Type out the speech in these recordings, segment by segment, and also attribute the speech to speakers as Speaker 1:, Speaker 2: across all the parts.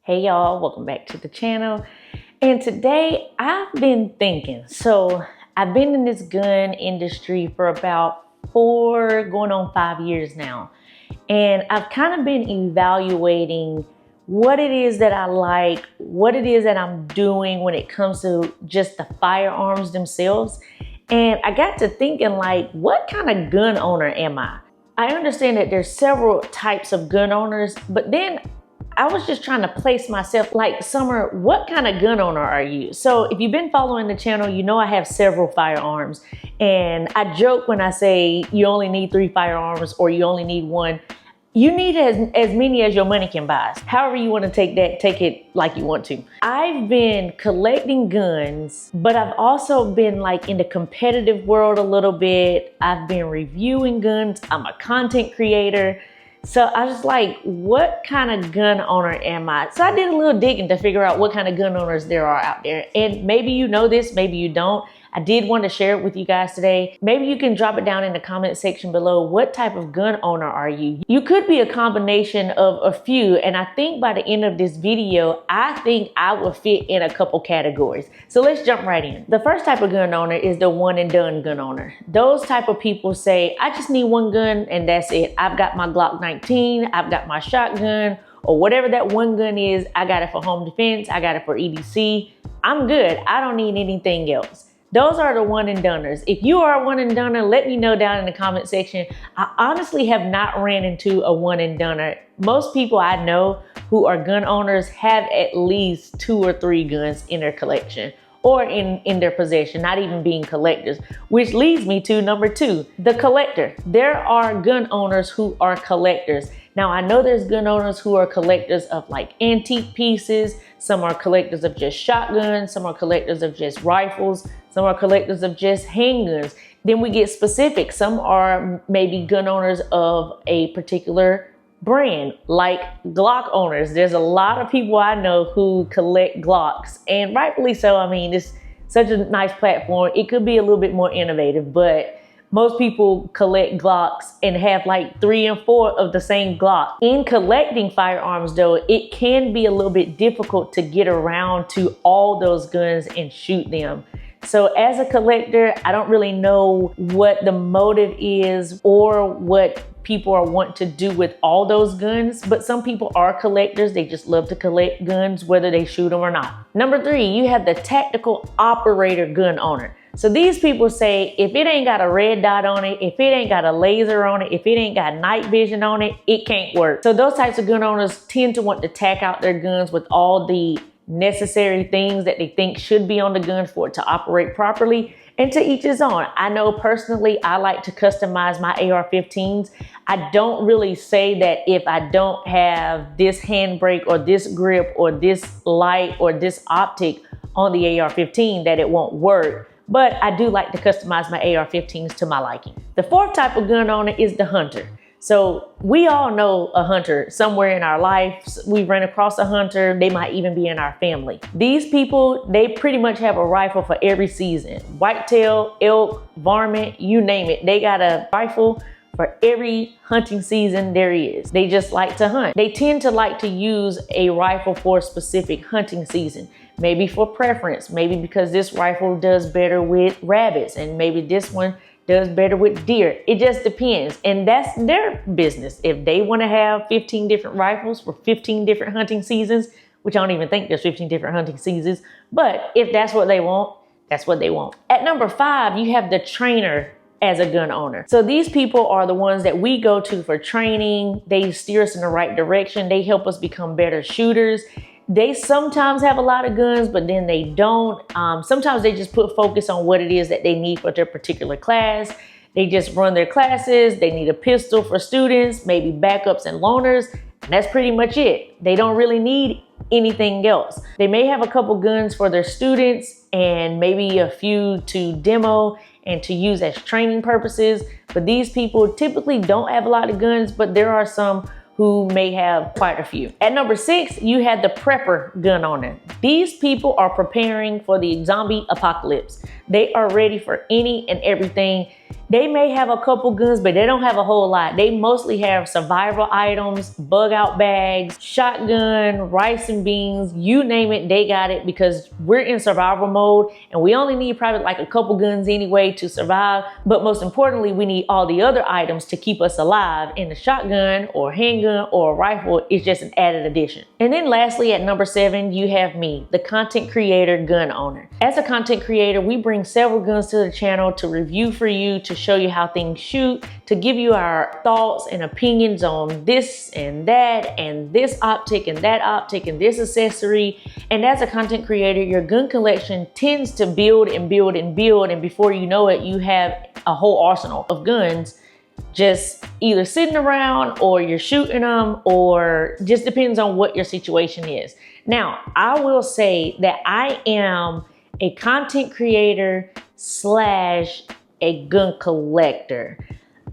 Speaker 1: Hey y'all, welcome back to the channel. And today I've been thinking, so I've been in this gun industry for about 5 years now. And I've kind of been evaluating what it is that I like, what it is that I'm doing when it comes to just the firearms themselves. And I got to thinking, like, what kind of gun owner am I? I understand that there's several types of gun owners, but then I was just trying to place myself, like, Summer, what kind of gun owner are you? So if you've been following the channel, you know I have several firearms. And I joke when I say you only need 3 firearms or you only need 1. You need as many as your money can buy. However you want to take it like you want to. I've been collecting guns, but I've also been like in the competitive world a little bit. I've been reviewing guns. I'm a content creator. So I was like, what kind of gun owner am I? So I did a little digging to figure out what kind of gun owners there are out there. And maybe you know this, maybe you don't. I did want to share it with you guys today. Maybe you can drop it down in the comment section below. What type of gun owner are you? You could be a combination of a few. And I think by the end of this video, I think I will fit in a couple categories. So let's jump right in. The first type of gun owner is the one and done gun owner. Those type of people say, I just need one gun and that's it. I've got my Glock 19, I've got my shotgun, or whatever that one gun is. I got it for home defense, I got it for EDC. I'm good. I don't need anything else. Those are the one and doners. If you are a one and doner, let me know down in the comment section. I honestly have not ran into a one and doner. Most people I know who are gun owners have at least 2 or 3 guns in their collection or in their possession, not even being collectors, which leads me to number 2, the collector. There are gun owners who are collectors. Now, I know there's gun owners who are collectors of like antique pieces. Some are collectors of just shotguns. Some are collectors of just rifles. Some are collectors of just handguns. Then we get specific. Some are maybe gun owners of a particular brand, like Glock owners. There's a lot of people I know who collect Glocks, and rightfully so. I mean, it's such a nice platform. It could be a little bit more innovative, but most people collect Glocks and have like 3 and 4 of the same Glock. In collecting firearms though, it can be a little bit difficult to get around to all those guns and shoot them. So as a collector, I don't really know what the motive is or what people are wanting to do with all those guns, but some people are collectors. They just love to collect guns, whether they shoot them or not. Number 3, you have the tactical operator gun owner. So these people say, if it ain't got a red dot on it, if it ain't got a laser on it, if it ain't got night vision on it, it can't work. So those types of gun owners tend to want to tack out their guns with all the necessary things that they think should be on the gun for it to operate properly, and to each his own. I know personally, I like to customize my AR-15s. I don't really say that if I don't have this handbrake or this grip or this light or this optic on the AR-15 that it won't work. But I do like to customize my AR-15s to my liking. The 4th type of gun owner is the hunter. So we all know a hunter somewhere in our lives. We run across a hunter. They might even be in our family. These people, they pretty much have a rifle for every season. Whitetail, elk, varmint, you name it. They got a rifle for every hunting season there is. They just like to hunt. They tend to like to use a rifle for a specific hunting season. Maybe for preference, maybe because this rifle does better with rabbits and maybe this one does better with deer. It just depends, and that's their business. If they want to have 15 different rifles for 15 different hunting seasons, which I don't even think there's 15 different hunting seasons, but if that's what they want, that's what they want. At number 5, you have the trainer as a gun owner. So these people are the ones that we go to for training. They steer us in the right direction. They help us become better shooters. They sometimes have a lot of guns, but then they don't. Sometimes they just put focus on what it is that they need for their particular class. They just run their classes. They need a pistol for students, maybe backups and loaners. And that's pretty much it. They don't really need anything else. They may have a couple guns for their students and maybe a few to demo and to use as training purposes. But these people typically don't have a lot of guns, but there are some who may have quite a few. At number 6, you had the prepper gun owner. These people are preparing for the zombie apocalypse. They are ready for any and everything. They may have a couple guns, but they don't have a whole lot. They mostly have survival items, bug out bags, shotgun, rice and beans, you name it, they got it, because we're in survival mode and we only need probably like a couple guns anyway to survive. But most importantly, we need all the other items to keep us alive, and the shotgun or handgun or rifle is just an added addition. And then lastly, at number 7, you have me, the content creator gun owner. As a content creator, we bring several guns to the channel to review for you, to show you how things shoot, to give you our thoughts and opinions on this and that and this optic and that optic and this accessory. And as a content creator, your gun collection tends to build and build and build, and before you know it, you have a whole arsenal of guns just either sitting around, or you're shooting them, or just depends on what your situation is. Now, I will say that I am a content creator slash a gun collector.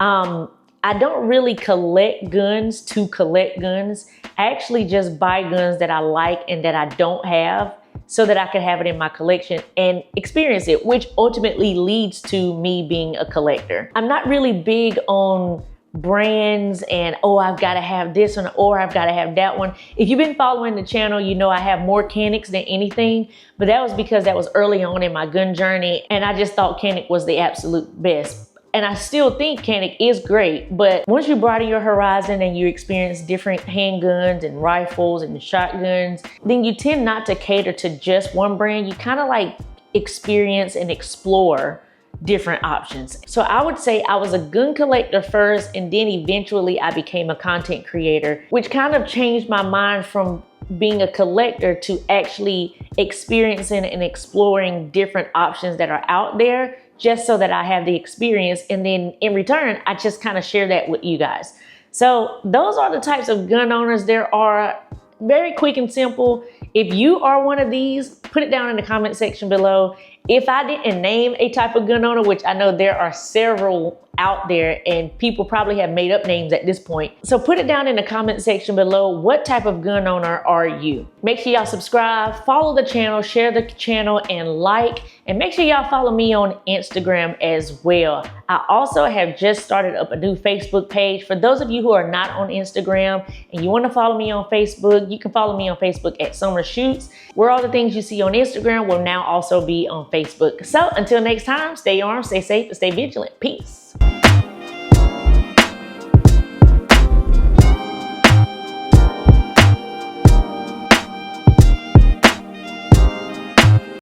Speaker 1: I don't really collect guns to collect guns. I actually just buy guns that I like and that I don't have, so that I can have it in my collection and experience it, which ultimately leads to me being a collector. I'm not really big on brands and, oh, I've got to have this one or I've got to have that one. If you've been following the channel, you know I have more Canics than anything, but that was because that was early on in my gun journey and I just thought Canic was the absolute best. And I still think Canic is great, but once you broaden your horizon and you experience different handguns and rifles and shotguns, then you tend not to cater to just one brand. You kind of like experience and explore different options. So I would say I was a gun collector first, and then eventually I became a content creator, which kind of changed my mind from being a collector to actually experiencing and exploring different options that are out there, just so that I have the experience. And then in return, I just kind of share that with you guys. So those are the types of gun owners there are. Very quick and simple. If you are one of these, put it down in the comment section below. If I didn't name a type of gun owner, which I know there are several out there and people probably have made up names at this point. So put it down in the comment section below. What type of gun owner are you? Make sure y'all subscribe, follow the channel, share the channel, and like, and make sure y'all follow me on Instagram as well. I also have just started up a new Facebook page. For those of you who are not on Instagram and you want to follow me on Facebook, you can follow me on Facebook at Summer Shoots, where all the things you see on Instagram will now also be on Facebook. So until next time, stay armed, stay safe, and stay vigilant. Peace.